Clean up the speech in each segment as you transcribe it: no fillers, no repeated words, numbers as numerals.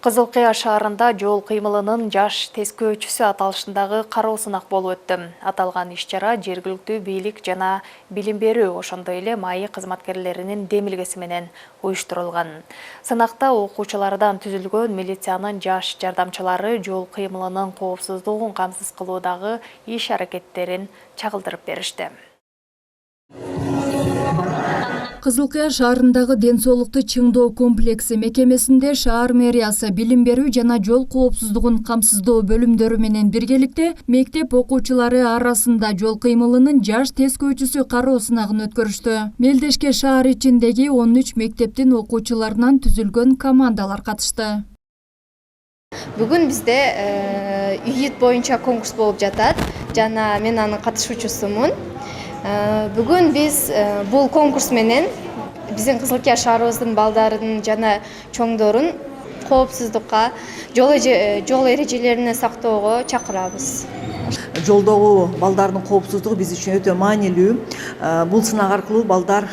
Кызылкыя шаарында жол кыймылынын жаш тескөөчүсү аталышындагы кароо сынак болуп өттү. Аталган иш-чара жергиликтүү бийлик жана билим берүү, ошондой эле маи кызматкерлеринин демилгеси менен уюштурулган. Сынакта окуучулардан түзүлгөн милициянын жаш жардамчылары жол кыймылынын коопсуздугун камсыз кылуудагы иш-аракеттерин чагылдырып беришти. Кызылкыя шаарындагы ден соолукту чыңдоо комплекси мекемесинде шаар мэриясы билим берүү жана жол коопсуздугун камсыздоо бөлүмдөрү менен биргеликте мектеп окуучулары арасында жол кыймылынын жаш тескөөчүсү кароо сынагын өткөрүштү. Мелдешке шаар ичиндеги 13 мектептин окуучуларынан түзүлгөн командалар катышты. Бүгүн бизде ИИТ боюнча конкурс болуп жатат жана мен анын катышуучусумун. Бүгүн биз бул конкурс менен биздин Кызылкыя шаарыбыздын балдарын жана чоңдорун коопсуздукка, жол эрежелерин сактоого чакырабыз. Жолдогу балдардын коопсуздугу биз үчүн өтө маанилүү. Бул сынак аркылуу балдар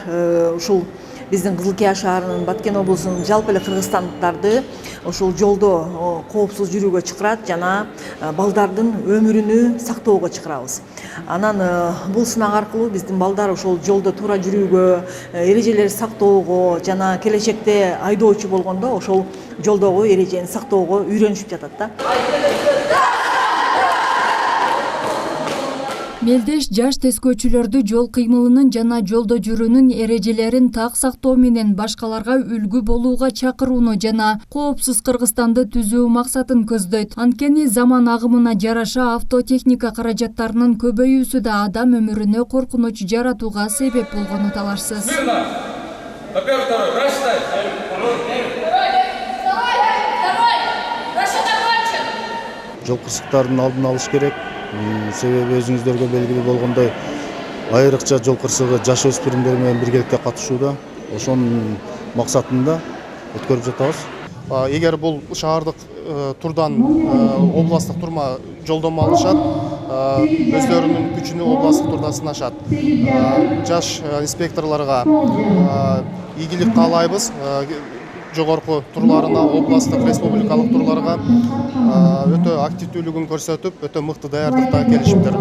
ушул биздин Кызылкыя шаарынын, Баткен облусунун, жалпы эле кыргызстандыктарды ушул жолдо коопсуз жүрүүгө чакырат жана балдардын өмүрүнү сактоого чакырабыз. Анан бул сынак аркылуу биздин балдар ошол жолдо туура жүрүүгө, эрежелерди сактоого жана келечекте айдоочу болгондо ошол жолдогу эрежени сактоого үйрөнүшүп жатат да. Мелдеш жаш тескөөчүлөрдү жол кыймылынын жана жолдо жүрүүнүн эрежелерин так сактоо менен башкаларга үлгү болууга чакырууну жана коопсуз Кыргызстанды түзүү максатын көздөйт. Анткени заман агымына жараша автотехника каражаттарынын көбөйүүсү да адам өмүрүнө коркунуч жаратууга себеп болгону талашсыз. Жол кырсыктарын алдын алыш керек. Себеби өзүңүздөргө белгилүү болгондой, айрыкча жол кырсыгы жаш өспүрүмдөр менен биргеликте катышууда. Ошонун максатында өткөрүп жатабыз. Эгер бул шаардык турдан областтык турма жолдомо алышат, өздөрүнүн күчүнү областтык турда сынашат. Жаш инспекторлорго ийгилик каалайбыз. Жогорку турларына, областтык, республикалык турларга өтө активдүүлүгүн көрсөтүп, өтө мыкты даярдыкта келишиптер.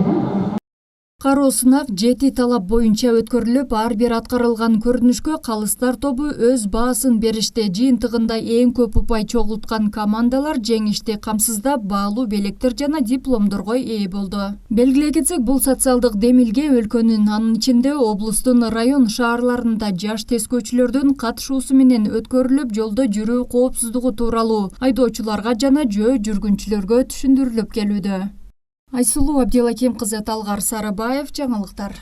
Кароо сынак 7 талап боюнча өткөрүлүп, ар бир аткарылган көрүнүшкө калыстар тобу өз баасын беришти. Жыйынтыгында эң көп упай чогулткан командалар жеңишти камсыздап, баалуу белектер жана дипломдорго ээ болду. Белгилей кетсек, бул социалдык демилге өлкөнүн, анын ичинде облустун район шаарларында жаш тескөөчүлөрдүн катышуусу менен өткөрүлүп, жолдо жүрүү коопсуздугу тууралуу айдоочуларга жана жөө жүргүнчүлөргө түшүндүрүлүп келүүдө. Айсулуу Абдилаким кызы, Талгар Сарыбаев, жаңылыктар.